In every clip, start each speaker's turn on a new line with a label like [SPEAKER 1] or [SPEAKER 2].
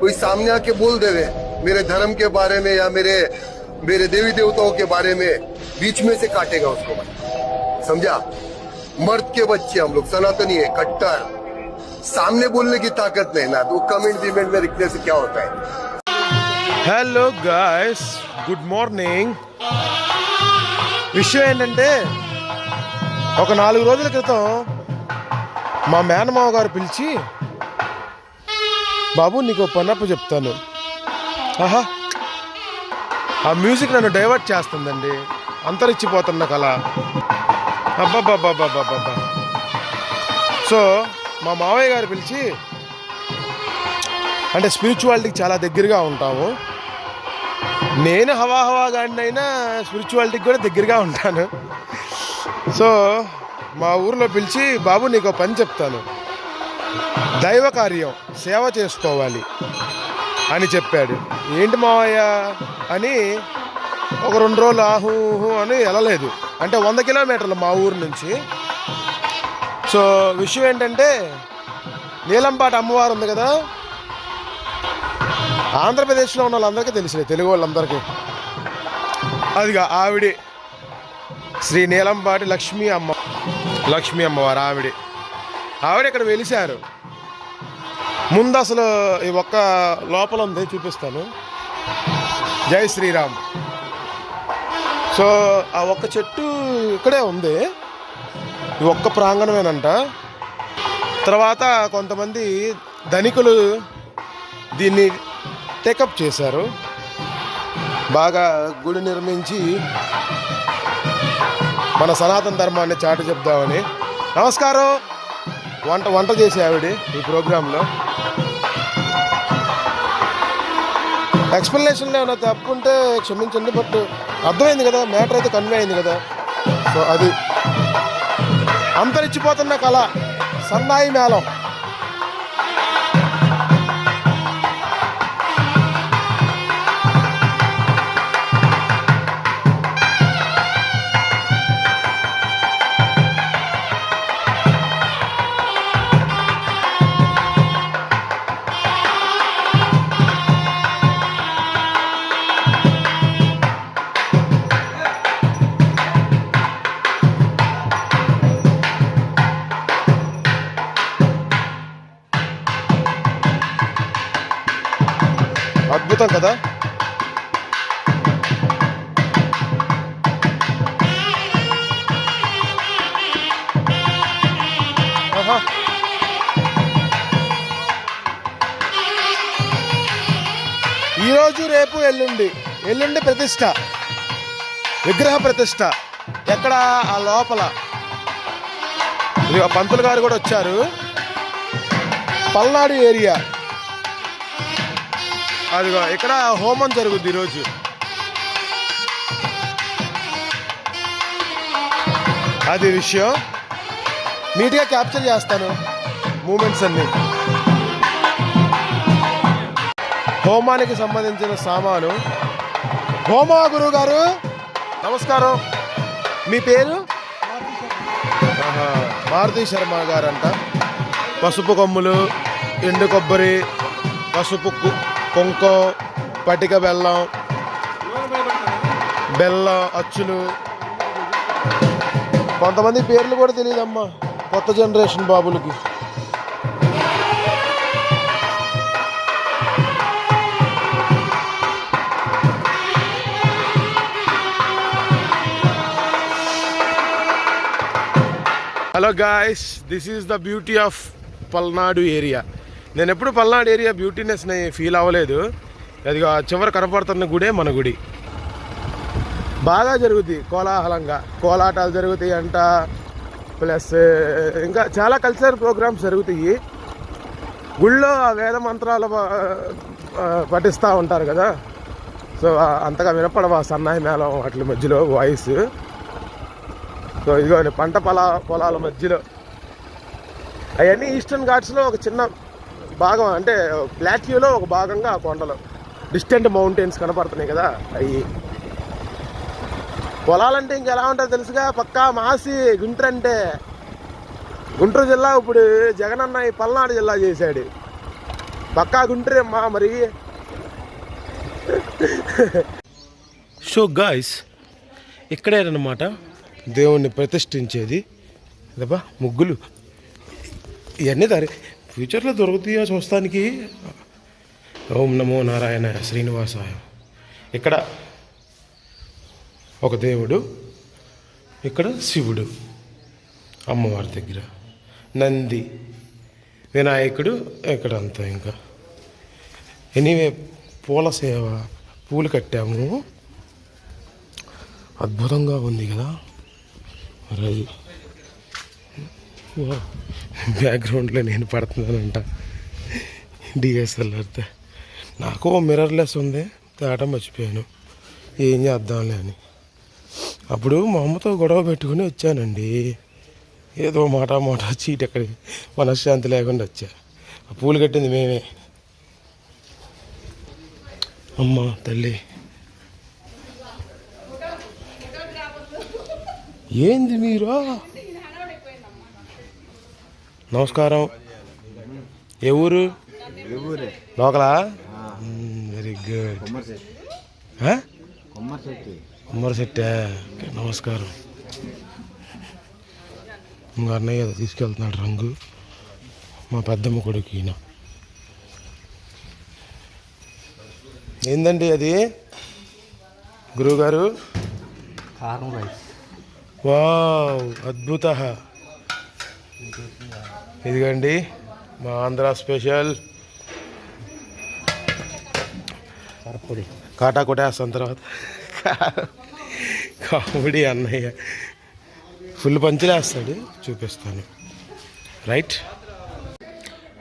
[SPEAKER 1] कोई सामने आके बोल देवे मेरे धर्म के बारे में या मेरे देवी देवताओं के बारे में, बीच में से काटेगा उसको भाई, समझा? मर्द के बच्चे हम लोग, सनातनी है, कट्टर। सामने बोलने की ताकत नहीं ना, तो कमेंट में लिखने से क्या होता है?
[SPEAKER 2] Hello guys, good morning. విషయం ఏంటంటే, ఒక 4 రోజుల క్రితం మా మేనమావ గారు పిలిచి, బాబు నీకు పనప్పు చెప్తాను. ఆహా, ఆ మ్యూజిక్ నన్ను డైవర్ట్ చేస్తుందండి, అంతరిచ్చిపోతున్న కళ. అబ్బాబ్బాబ్బాబ్బాబ్బా. సో మా మావయ్య గారు పిలిచి, అంటే స్పిరిచువాలిటీకి చాలా దగ్గరగా ఉంటాము. నేను హవాగాడినైనా స్పిరిచువాలిటీకి కూడా దగ్గరగా ఉంటాను. సో మా ఊరిలో పిలిచి, బాబు నీకు పని చెప్తాను, దైవ కార్యం సేవ చేసుకోవాలి అని చెప్పాడు. ఏంటి మావయ్య అని ఒక 2 రోజులు ఆహూ అని వెళ్ళలేదు. అంటే 100 కిలోమీటర్లు మా ఊరు నుంచి. సో విషయం ఏంటంటే, నీలంపాట అమ్మవారు ఉంది కదా, ఆంధ్రప్రదేశ్లో ఉన్న వాళ్ళందరికీ తెలిసినాయి, తెలుగు వాళ్ళందరికీ. అదిగా ఆవిడే శ్రీ నీలంపాటి లక్ష్మీ అమ్మవారు. ఆవిడ ఇక్కడ వెలిశారు. ముందు అసలు ఈ ఒక్క లోపల ఉంది, చూపిస్తాను. జై శ్రీరామ్. సో ఆ ఒక్క చెట్టు ఇక్కడే ఉంది, ఈ ఒక్క ప్రాంగణమేనంట. తర్వాత కొంతమంది ధనికులు దీన్ని టేకప్ చేశారు, బాగా గుడి నిర్మించి మన సనాతన ధర్మాన్ని చాటు చెప్దామని. నమస్కారం. వంట చేసే ఆవిడ ఈ ప్రోగ్రాంలో. ఎక్స్ప్లెనేషన్లో ఏమైనా తప్పుంటే క్షమించండి, బట్ అర్థమైంది కదా, మ్యాటర్ అయితే కన్వే అయింది కదా. సో అది అంతరిచ్చిపోతున్న కళ, సన్నాయి మేళం. అద్భుతం కదా. ఈరోజు రేపు ఎల్లుండి ప్రతిష్ట, విగ్రహ ప్రతిష్ట. ఎక్కడ? ఆ లోపల. పంతులు గారు కూడా వచ్చారు. పల్నాడు ఏరియా. అదిగో ఇక్కడ హోమం జరుగుద్ది ఈరోజు. అది విషయం నీట్గా క్యాప్చర్ చేస్తాను, మూమెంట్స్ అన్ని. హోమానికి సంబంధించిన సామాను. హోమా గురువు గారు నమస్కారం. మీ పేరు? మారుతి శర్మ గారంట. పసుపు కొమ్ములు, ఎండు కొబ్బరి, పసుపు కుంకుమ, పటిక బెల్లం అచ్చులు. కొంతమంది పేర్లు కూడా తెలియదమ్మా, కొత్త జనరేషన్ బాబులకి. Hello guys, this is the beauty of Palnadu area. నేను ఎప్పుడు పల్నాడు ఏరియా బ్యూటీనెస్ని ఫీల్ అవ్వలేదు. అది చివర కనపడుతున్న గుడే మన గుడి. బాగా జరుగుద్ది, కోలాహలంగా కోలాటాలు జరుగుతాయి అంట, ప్లస్ ఇంకా చాలా కల్చరల్ ప్రోగ్రామ్స్ జరుగుతాయి. గుళ్ళో వేద మంత్రాలు పఠిస్తూ ఉంటారు కదా, సో అంతగా వినపడవా సన్నాయి మేళం వాటి మధ్యలో వాయిస్. సో ఇదిగో పంట పొలాల మధ్యలో అవన్నీ ఈస్టర్న్ ఘాట్స్లో ఒక చిన్న భాగం, అంటే ప్లాట్యూలో ఒక భాగంగా ఆ కొండలు డిస్టెంట్ మౌంటైన్స్ కనపడుతున్నాయి కదా అవి. పొలాలంటే ఇంకెలా ఉంటుందో తెలుసుగా, పక్కా మాసి. గుంటూరు అంటే గుంటూరు జిల్లా ఇప్పుడు జగనన్న ఈ పల్నాడు జిల్లా చేశాడు. పక్కా గుంటూరేమ్మా మరి. సో గాయ్స్, ఇక్కడేనమాట దేవుణ్ణి ప్రతిష్ఠించేది. అదబ్బా ముగ్గులు ఇవన్నీ ఫ్యూచర్లో దొరుకుతాయో చూస్తానికి. ఓం నమో నారాయణ శ్రీనివాసాయ. ఇక్కడ ఒక దేవుడు, ఇక్కడ శివుడు, అమ్మవారి దగ్గర నంది, వినాయకుడు ఇక్కడ అంతా. ఇంకా ఎనీవే పూల సేవ, పూలు కట్టాము. అద్భుతంగా ఉంది కదా. మరి బ్యాక్గ్రౌండ్లో నేను పడుతున్నానంట డిఎస్ఎల్ఆర్తో. నాకు మిర్రర్లెస్ ఉంది, తేటం మర్చిపోయాను. ఏం చేద్దాంలే అని అప్పుడు మా అమ్మతో గొడవ పెట్టుకుని వచ్చానండి. ఏదో మాట చీట ఎక్కడి మనశ్శాంతి లేకుండా వచ్చా. ఆ పూలు కట్టింది మేమే. అమ్మ తల్లి, ఏంది మీరు? నమస్కారం. ఏ ఊరు? లోకలా? Very good. కొమ్మరిశెట్టే. నమస్కారం. ఇంకా అన్నయ్య తీసుకెళ్తున్నాడు రంగు, మా పెద్దమ్మ కొడుకు ఈయన. ఏందండి అది గురువుగారు?
[SPEAKER 3] కారం రైస్.
[SPEAKER 2] వావ్, అద్భుత. ఇదిగండి మా ఆంధ్ర స్పెషల్
[SPEAKER 3] కరపొడి.
[SPEAKER 2] కాటా కొట్టేస్తాను తర్వాత. కామెడీ అన్నయ్య ఫుల్ పంచులేస్తాడు, చూపిస్తాను. రైట్.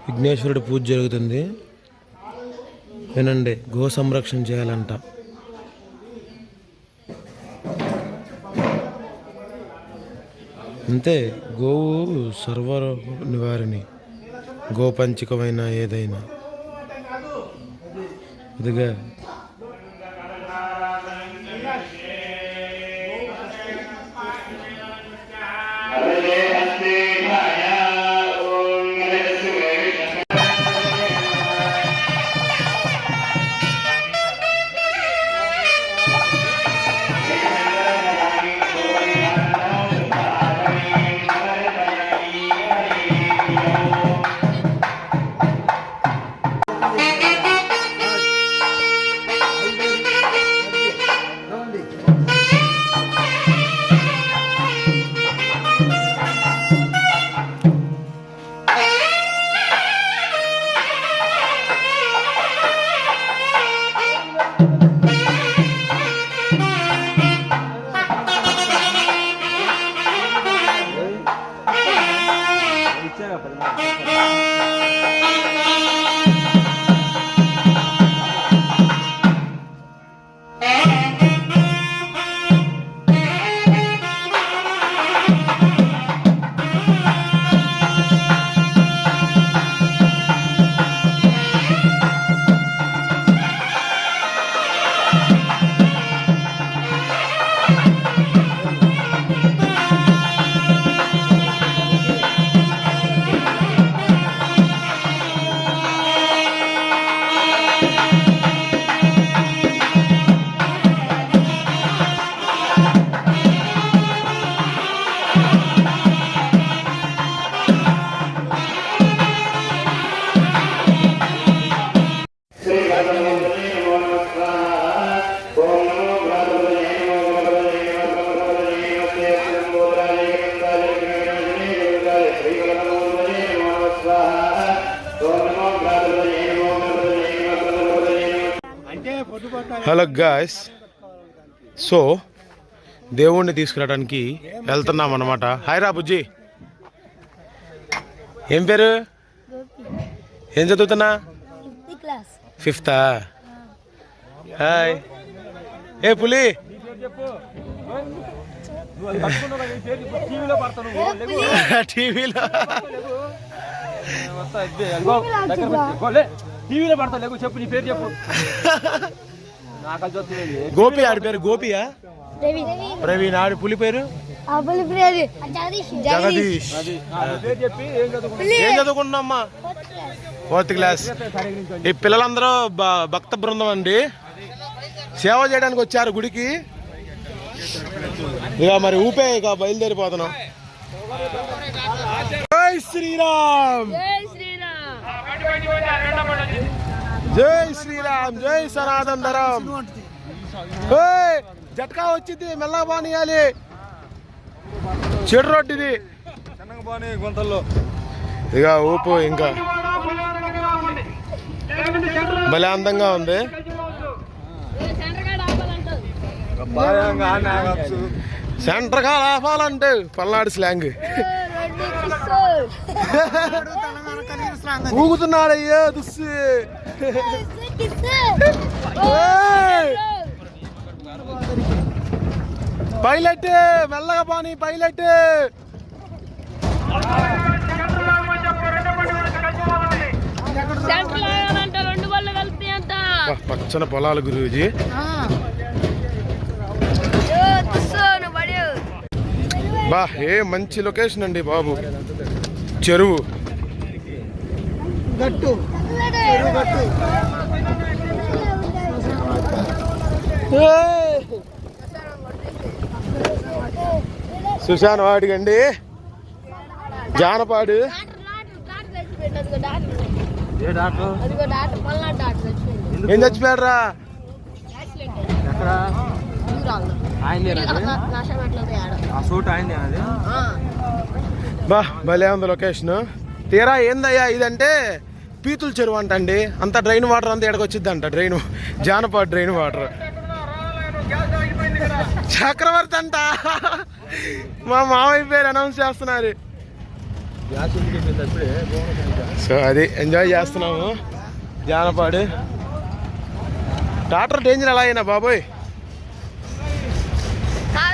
[SPEAKER 2] విఘ్నేశ్వరుడు పూజ జరుగుతుంది. వినండి, గో సంరక్షణ చేయాలంట. అంతే, గోవు సర్వ నివారిణి, గోపంచకమైన ఏదైనా. ఇదిగా హలో గాయ్స్, సో దేవుణ్ణి తీసుకురావడానికి వెళ్తున్నాం అన్నమాట. హాయ్ రా బుజ్జి, ఏం పేరు? ఏం చదువుతున్నా? ఫిఫ్తా? హాయ్. ఏ పులి, టీవీలో పడతా చెప్పు, నీ పేరు చెప్పు. గోపి, ఆడి పేరు గోపియా? ప్రవీణ్. ఆడి పులి పేరు జగదీష్. ఏం చదువుకుంటున్నామ్మా? 4th class. ఈ పిల్లలందరూ భక్త బృందం అండి, సేవ చేయడానికి వచ్చారు గుడికి. ఇక మరి ఊపే ఇక బయలుదేరిపోతున్నాం. జై శ్రీరామ్, జై శ్రీరామ్, జై సనాతన ధరం. జట్కా వచ్చింది, మెల్లగా బానియాలి. చెడు రొట్టిది ఇక ఊపు. ఇంకా భలే అందంగా ఉంది. సెంటర్ గా ఆపాలంటే పల్నాడు స్లాంగ్. ఊగుతున్నాడు అయ్యో దుస్సు. పైలట్ మెల్లగా పాని, పైలట్. పచ్చని పొలాలు గురూజీ. బా ఏ మంచి లొకేషన్ అండి బాబు. చెరువు గట్టు. సుశాన్ వాడికండి జానపాడు. ఏం చచ్చిపోయాడు రా? బా భలే ఉంది లొకేషన్. తీరా ఏందయ్యా ఇదంటే పీతుల చెరువు అంటండి. అంత డ్రైన్ వాటర్ అంతా ఎడకొచ్చిద్ది అంట. Drain Janapadu drain water. Chakravarthi అంట. మా మామయ్య పేరు అనౌన్స్ చేస్తున్నారు. సో అది ఎంజాయ్ చేస్తున్నాము జానపాడు. డాక్టర్ డేంజర్ ఎలా అయినా బాబోయ్.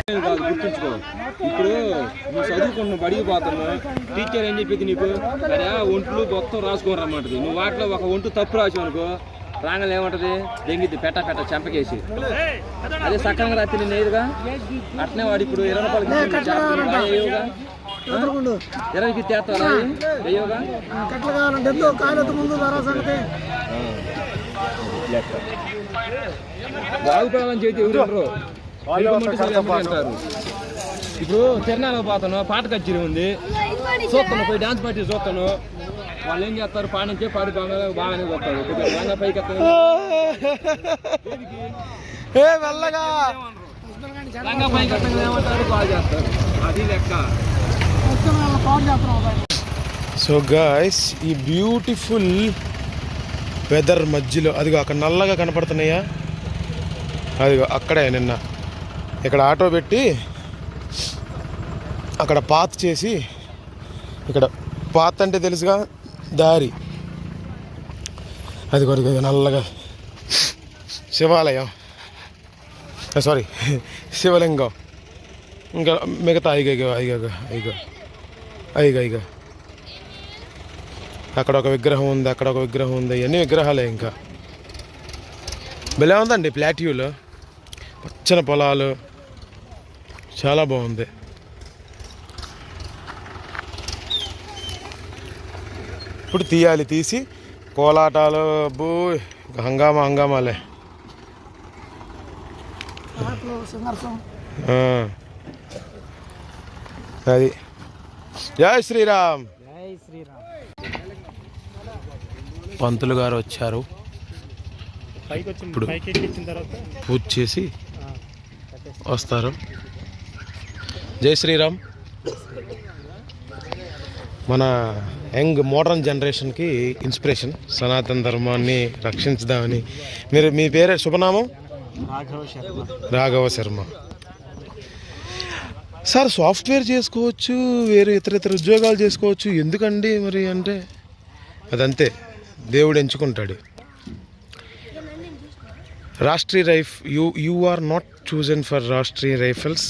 [SPEAKER 4] గుర్తుంచుకో, ఇప్పుడు నువ్వు చదువుకుంటున్నావు, బడికి పోతున్నావు, టీచర్ ఏం చెప్పింది నీకు? అరే ఒంట్లు మొత్తం రాసుకోరమ్మంటది. నువ్వు వాటిలో ఒక ఒంటు తప్పు రాసావు అనుకో, రాగలు ఏమంటది? దెంగిద్ది పెట్ట చెంపకేసి. అదే సక్రంగా రాత్రి నేను ఏదుగా అట్నే వాడు ఇప్పుడు 20 రూపాయలకి వేయవుగా, 20కి తేస్తావా వేయవుగా. బాగుపడాలని చెప్పి ఎవరు అంటారు. ఇప్పుడు తిరణాలకు పోతాను, పాట కచ్చేరి ఉంది, చూస్తాను, పోయి డాన్స్ పార్టీ చూస్తాను. వాళ్ళు ఏం చేస్తారు? పాడించే పాడి బాగానే చూస్తారు. బాగా పైకి ఏమంటారు? బాగా చేస్తారు. అది లెక్క.
[SPEAKER 2] సో గాయ్స్, ఈ బ్యూటిఫుల్ వెదర్ మధ్యలో అదిగో అక్కడ నల్లగా కనపడుతున్నాయా? అదిగో అక్కడే నిన్న ఇక్కడ ఆటో పెట్టి అక్కడ పాత్ చేసి, ఇక్కడ పాత్ అంటే తెలుసుగా దారి, అది కొద్దిగా నల్లగా శివాలయం, సారీ శివలింగం. ఇంకా మిగతా అయిగా అక్కడ ఒక విగ్రహం ఉంది, అక్కడ ఒక విగ్రహం ఉంది. ఇవన్నీ విగ్రహాలే. ఇంకా భలే ఉందండి ప్లాట్యూలో. పచ్చని పొలాలు, చాలా బాగుంది. ఇప్పుడు తీసి కోలాటాలు అబ్బో హంగామాలే. అది జై శ్రీరామ్. పంతులు గారు వచ్చారు. ఇప్పుడు పూజ చేసి వస్తారు. జై శ్రీరామ్. మన యంగ్ మోడర్న్ జనరేషన్కి ఇన్స్పిరేషన్. సనాతన ధర్మాన్ని రక్షించుదామని. మీ పేరే శుభనామం? రాఘవ శర్మ. సార్ సాఫ్ట్వేర్ చేసుకోవచ్చు, వేరే ఇతర ఉద్యోగాలు చేసుకోవచ్చు, ఎందుకండి మరి అంటే అదంతే, దేవుడు ఎంచుకుంటాడు. Rashtriya you are not chosen for Rashtriya Rifles,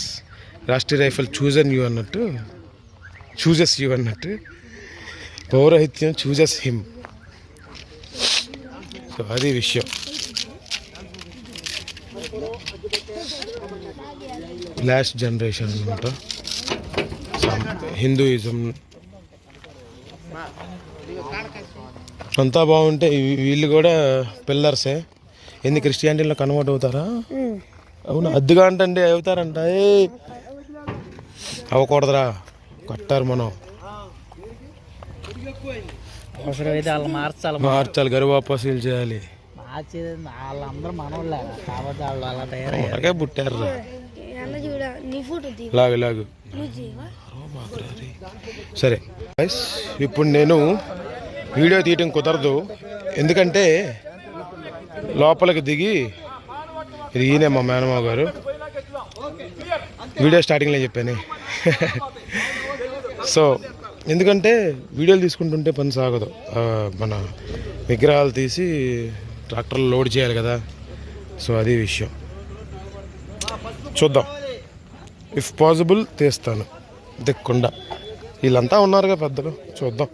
[SPEAKER 2] Rashtriya Rifle chosen you అన్నట్టు, చూజెస్ యూ అన్నట్టు, పౌరహిత్యం చూజెస్ హిమ్. సో అది విషయం. లాస్ట్ జనరేషన్ అనమాట. ఇస్లాం, హిందూయిజం అంతా బాగుంటే వీళ్ళు కూడా పిల్లర్సే. ఎన్ని క్రిస్టియానిటీలో కన్వర్ట్ అవుతారా? అవును, అద్దుగా అంటే అవుతారంట. అవ్వకూడదురా, కట్టారు మనం.
[SPEAKER 3] అవసరమైతే వాళ్ళు
[SPEAKER 2] మార్చాలి, గర్భాపసీలు చేయాలి.
[SPEAKER 3] వాళ్ళందరూ మనోళ్ళే కాబట్టి వాళ్ళు అలా తయారయ్యారు.
[SPEAKER 2] అలాగే పుట్టారు. లాగు లాగు. సరే గైస్, ఇప్పుడు నేను వీడియో తీయటం కుదరదు, ఎందుకంటే లోపలికి దిగి, ఇది ఈయనే మా మేనమావ గారు, వీడియో స్టార్టింగ్లో చెప్పాను. సో ఎందుకంటే వీడియోలు తీసుకుంటుంటే పని సాగదు. మన విగ్రహాలు తీసి ట్రాక్టర్లో లోడ్ చేయాలి కదా, సో అది విషయం. చూద్దాం, ఇఫ్ పాసిబుల్ తీస్తాను దిక్కుండా. వీళ్ళంతా ఉన్నారుగా పెద్దలు, చూద్దాం.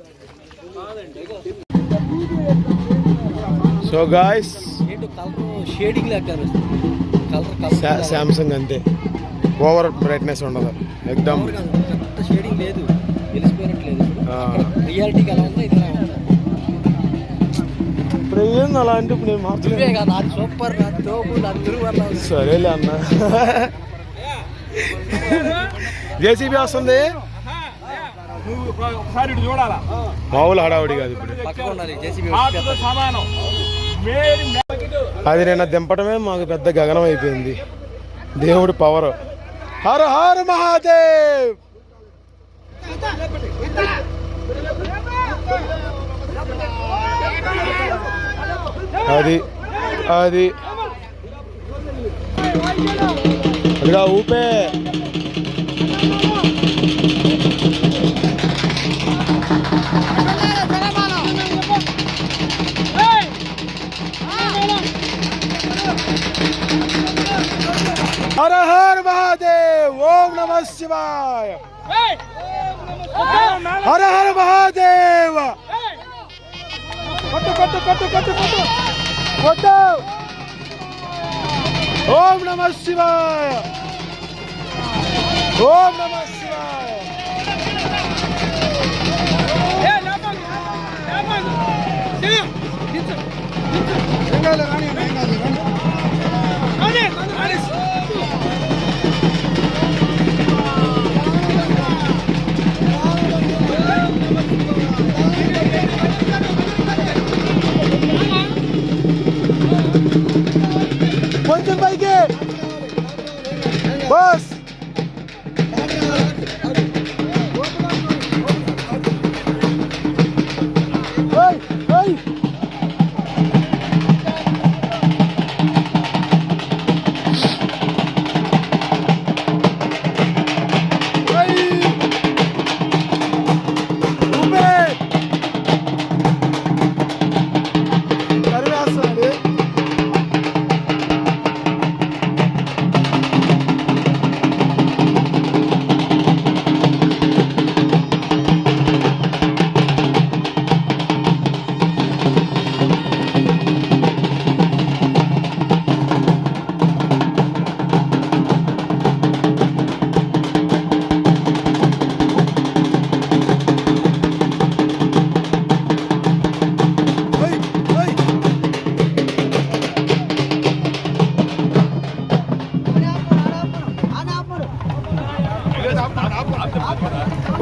[SPEAKER 2] సో గాయస్, శాంసంగ్ అంతే, ఓవర్ బ్రైట్నెస్ ఉండదు, ఎక్దమ్
[SPEAKER 3] షేడింగ్ లేదు, తెలిసిపోయినట్లేదు. రియాలిటీకి ఎలా ఉందో ఇది
[SPEAKER 2] ఇప్పుడు ఏంది అలా అంటే ఇప్పుడు నేను మాట్లాడే
[SPEAKER 3] సూపర్
[SPEAKER 2] సరేలే అన్న. జేసీబీ వస్తుంది, మామూలు హడావుడి కాదు ఇప్పుడు. అది నేను దింపడమే మాకు పెద్ద గగనం అయిపోయింది. దేవుడి పవర్. హర హర మహాదేవ్. అది అది అదిగా ఊపే. హర హర మహాదేవ్. ఓం నమ శివాయ. హర హర మహాదేవ. కొట్టు కొట్టు కొట్టు కొట్టు కొట్టు కొట్టు. ఓం నమ శివాయ. ఓం నమ శివాయ. కొంచెం పైకి బస్.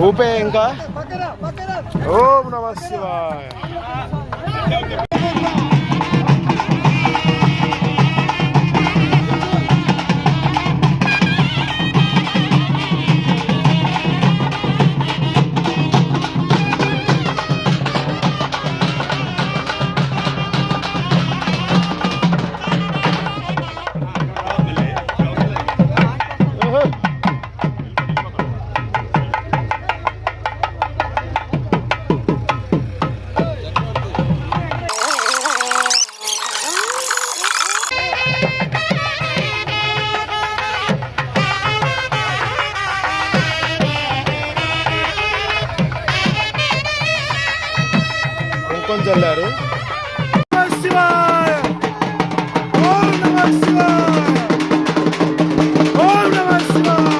[SPEAKER 2] ఊపే ఇంకా. ఓం నమ శివాయ. కుంకుమ చల్లారు. శివాయ. ఓం నమ శివాయ. ఓం నమ శివాయ.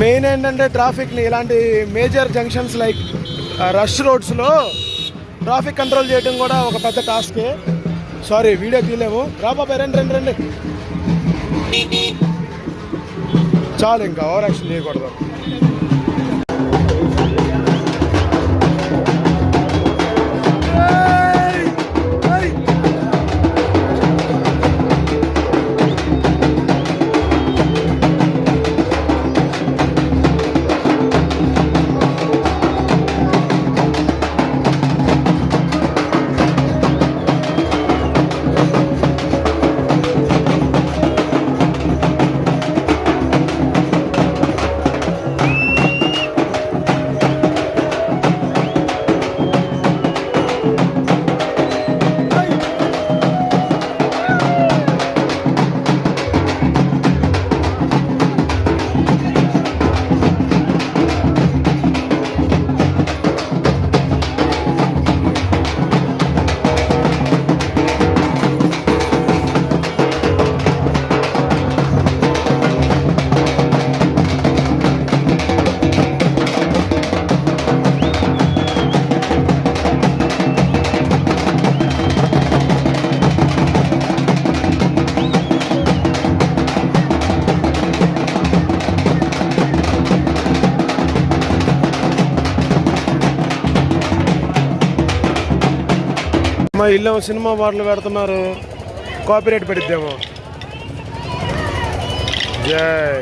[SPEAKER 2] మెయిన్ ఏంటంటే ట్రాఫిక్ని ఇలాంటి మేజర్ జంక్షన్స్ లైక్ రష్ రోడ్స్లో ట్రాఫిక్ కంట్రోల్ చేయడం కూడా ఒక పెద్ద టాస్కే. Sorry video తీయలేము. రా బాబాయ్, రండి రండి రండి. చాలు, ఇంకా ఓవర్ యాక్షన్ చేయకూడదు. మా ఇల్లు సినిమా పాటలు పెడుతున్నారు, కాపీరైట్ పెడిద్దేమో. జై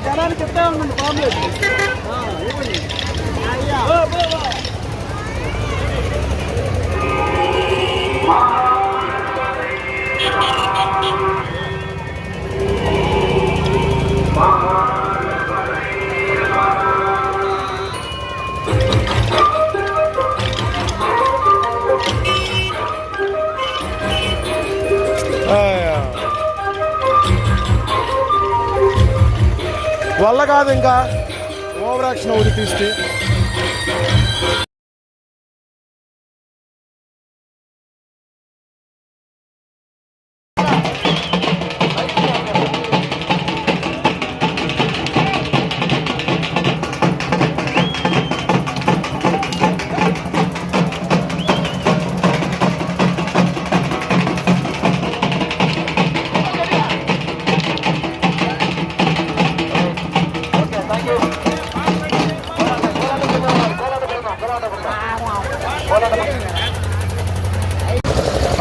[SPEAKER 3] జనానికి చెప్తా ఉన్నాను పాంప్లెట్.
[SPEAKER 2] వల్ల కాదు, ఇంకా ఓవర్ యాక్షన్ ఒకటి తీస్తే.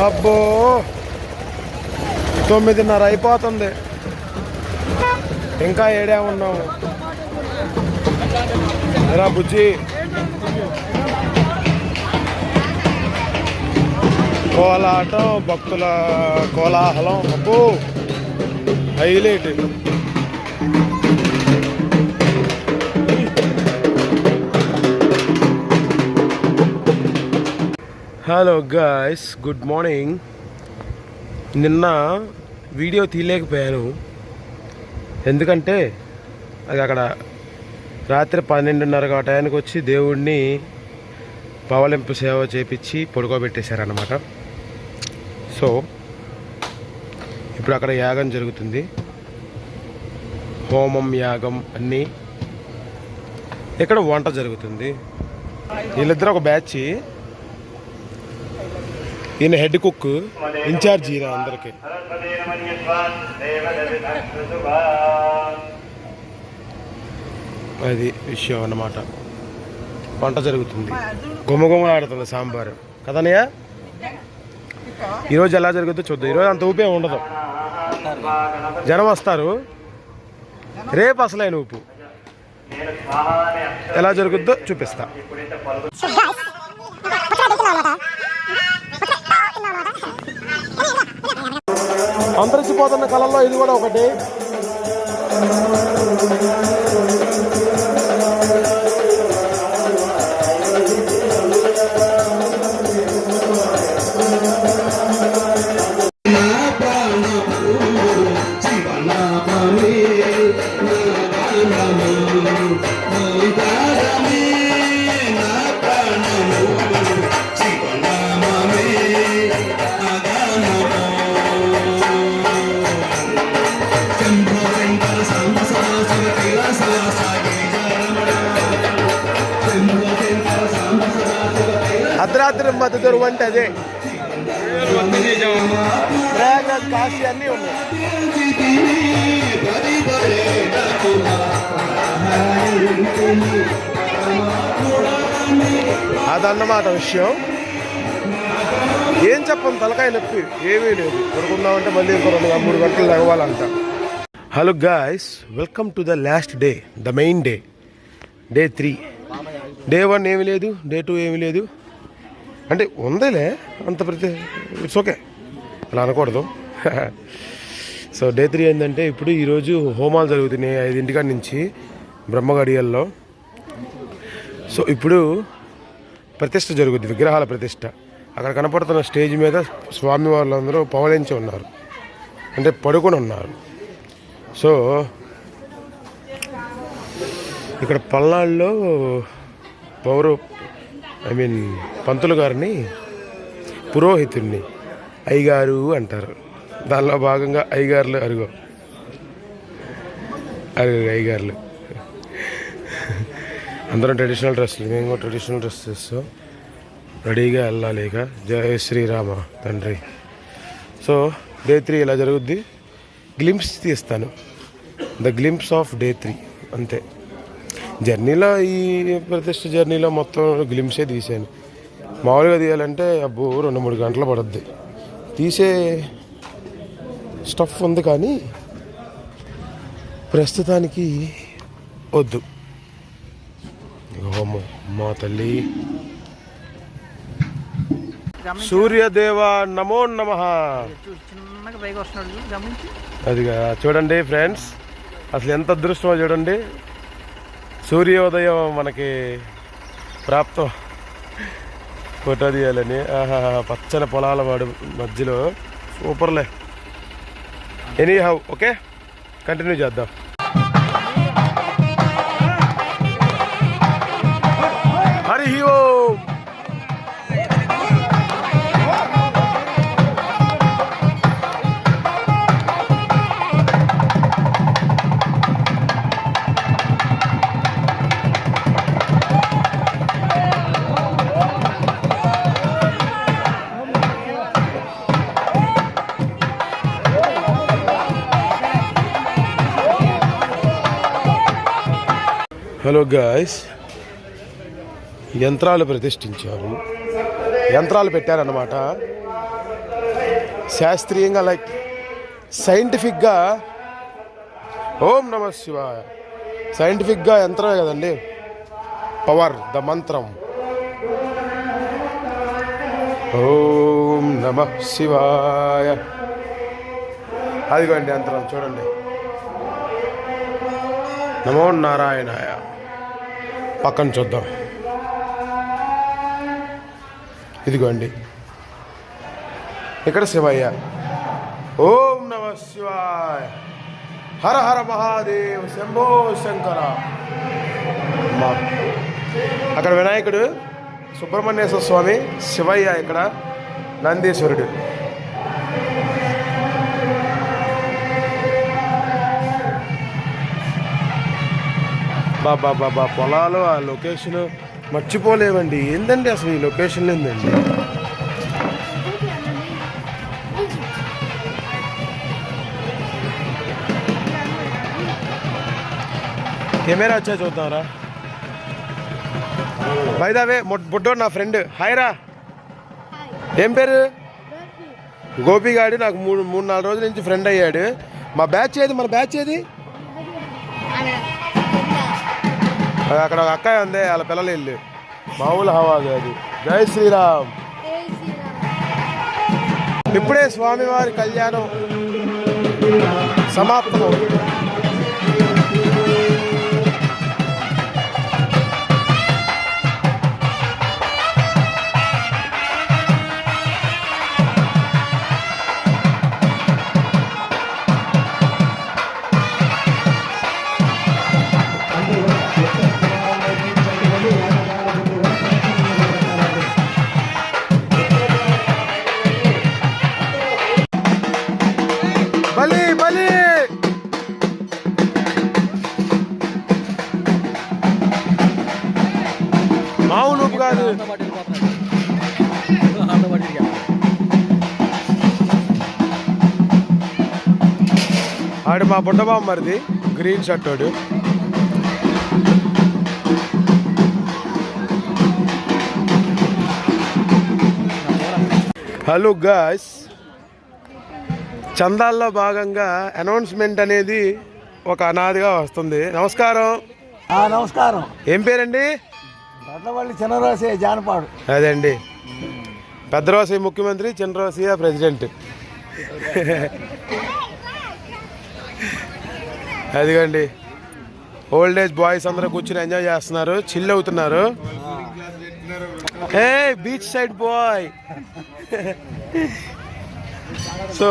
[SPEAKER 2] అబ్బో 9:30 అయిపోతుంది, ఇంకా ఏడే ఉన్నాము. రా బుజ్జి. కోలాటం, భక్తుల కోలాహలం, అబ్బో highlight. Hello guys, good morning. నిన్న వీడియో తీయలేకపోయాను, ఎందుకంటే అది అక్కడ రాత్రి 12:30 టైంకి వచ్చి దేవుడిని పవలింపు సేవ చేపించి పడుకోబెట్టేశారన్నమాట. సో ఇప్పుడు అక్కడ యాగం జరుగుతుంది, హోమం యాగం అన్నీ. ఇక్కడ వంట జరుగుతుంది. వీళ్ళిద్దరు ఒక బ్యాచ్. ఈయన హెడ్ కుక్, ఇన్ఛార్జ్ ఈయన అందరికి. అది విషయం అన్నమాట. వంట జరుగుతుంది, గుమగుమలాడుతుంది సాంబారు కదనయ్య. ఈరోజు ఎలా జరుగుతుందో చూద్దాం. ఈరోజు అంత ఊపే ఉండదు, జనం వస్తారు. రేపు అసలైన ఊపు ఎలా జరుగుద్దో చూపిస్తా. అంతరించిపోతున్న కళల్లో ఇది కూడా ఒకటి. శేషాద్రి మధుదరు అంటే అదే. ప్రయాగరాజ్, కాశీ అన్నీ ఉన్నాయి. అదన్నమాట విషయం. ఏం చెప్పం, తలకాయ నొప్పి ఏమీ లేదు. పడుకుందామంటే మళ్ళీ ఇంకో 2-3 గంటలు తగవాలంట. Hello guys, welcome to the last day, the main day, day 3. Day 1 ఏమి లేదు, డే 2 ఏమి లేదు. అంటే ఉందేలే అంత ఇట్స్ ఓకే, అలా అనకూడదు. సో డే 3 ఏంటంటే ఇప్పుడు ఈరోజు హోమాలు జరుగుతున్నాయి 5 నుంచి బ్రహ్మగడియల్లో. సో ఇప్పుడు ప్రతిష్ఠ జరుగుద్ది, విగ్రహాల ప్రతిష్ఠ. అక్కడ కనపడుతున్న స్టేజ్ మీద స్వామి వాళ్ళందరూ పవలించి ఉన్నారు, అంటే పడుకొని ఉన్నారు. సో ఇక్కడ పల్నాడులో పంతులు గారిని, పురోహితుడిని అయ్యగారు అంటారు. దానిలో భాగంగా అయ్యగారులు అరుగు అయ్యగారులు అందరం ట్రెడిషనల్ డ్రెస్సులు, మేము కూడా ట్రెడిషనల్ డ్రెస్ చేస్తాం, రెడీగా వెళ్ళాలి. ఇక జయ శ్రీరామ తండ్రి. సో డే 3 ఇలా జరుగుద్ది. గ్లింప్స్ తీస్తాను, ద గ్లింప్స్ ఆఫ్ డే 3 అంతే. జర్నీలో, ఈ ప్రతిష్ట జర్నీలో మొత్తం గ్లింప్సే తీసాను. మామూలుగా తీయాలంటే అబ్బో 2-3 గంటలు పడుద్ది. తీసే స్టఫ్ ఉంది కానీ ప్రస్తుతానికి వద్దు. హోమం మా తల్లి సూర్యదేవ నమో నమః. అదిగా చూడండి ఫ్రెండ్స్, అసలు ఎంత అదృష్టమో చూడండి. సూర్యోదయం మనకి ప్రాప్తం ఫోటో తీయాలని. పచ్చని పొలాల వాడు మధ్యలో సూపర్లే. ఎనీ హౌ ఓకే, కంటిన్యూ చేద్దాం. హరి ఓం. హలో గాయ్స్, యంత్రాలు ప్రతిష్ఠించారు, యంత్రాలు పెట్టారన్నమాట. శాస్త్రీయంగా లైక్ సైంటిఫిక్గా. ఓం నమ శివాయ. సైంటిఫిక్గా యంత్రమే కదండి, పవర్, ద మంత్రం. ఓం నమ శివాయ. అదిగోండి యంత్రం చూడండి. నమో నారాయణాయ. పక్కన చూద్దాం. ఇదిగోండి ఇక్కడ శివయ్య. ఓం నమ శివాయ. హర హర మహాదేవ్, శంభో శంకర. అక్కడ వినాయకుడు, సుబ్రహ్మణ్యేశ్వర స్వామి, శివయ్య ఇక్కడ నందీశ్వరుడు. బాబా పొలాలు, ఆ లొకేషన్ మర్చిపోలేవండి. ఏందండి అసలు ఈ లొకేషన్ ఏందండి. కెమెరా వచ్చా చూద్దాంరా. బైదావే బుడ్డోడు నా ఫ్రెండ్. హాయ్ రా. ఏం పేరు? గోపిగాడు. నాకు 3-4 రోజుల నుంచి ఫ్రెండ్ అయ్యాడు. మా బ్యాచ్ ఏది? మన బ్యాచ్ ఏది? అక్కడ ఒక అక్కయ్య ఉంది, వాళ్ళ పిల్లలు ఇల్లు. మామూలు హవా అది. జై శ్రీరామ్. ఇప్పుడే స్వామివారి కళ్యాణం సమాప్తం. వాడు మా బుడ్డబామ్మరిది గ్రీన్ షర్ట్ వాడు. హలో గాయ్స్, చందాల్లో భాగంగా అనౌన్స్మెంట్ అనేది ఒక అనాదిగా వస్తుంది. నమస్కారం.
[SPEAKER 3] నమస్కారం.
[SPEAKER 2] ఏం పేరండి?
[SPEAKER 3] రత్నవల్లి చిన్నరాశి జానపాడు.
[SPEAKER 2] అదండి, పెద్దరాశి ముఖ్యమంత్రి, చిన్నరాశి ప్రెసిడెంట్. అదిగండి, ఓల్డ్ ఏజ్ బాయ్స్ అందరూ కూర్చుని ఎంజాయ్ చేస్తున్నారు, చిల్ అవుతున్నారు. A beach side boy. So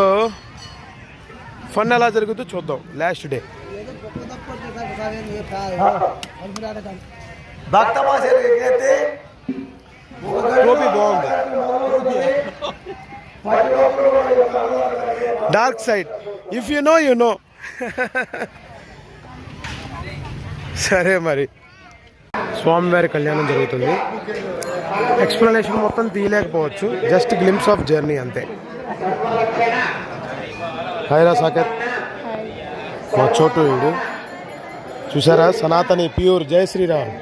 [SPEAKER 2] fun ఎలా జరుగుతుందో చూద్దాం. లాస్ట్ డే టోపీ బాగుంది. Dark side, if you know you know. సరే మరి, స్వామివారి కళ్యాణం జరుగుతుంది. ఎక్స్ప్లెనేషన్ మొత్తం తీయలేకపోవచ్చు, జస్ట్ గ్లిమ్స్ ఆఫ్ జర్నీ అంతే. హైరా సాకేత్, మా చోటు వీడు చూసారా, సనాతని ప్యూర్. జై శ్రీరామ్.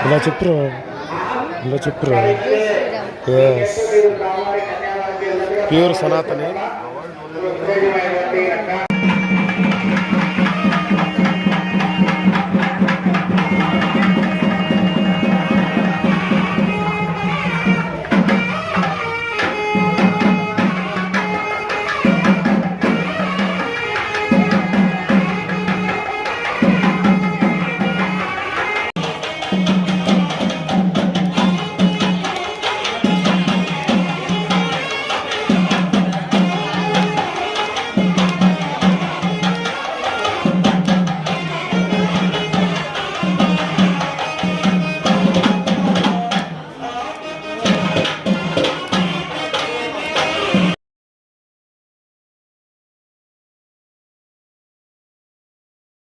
[SPEAKER 2] ఇలా చెప్పురు, ఇలా చెప్పురు. Yes, pure Sanatani.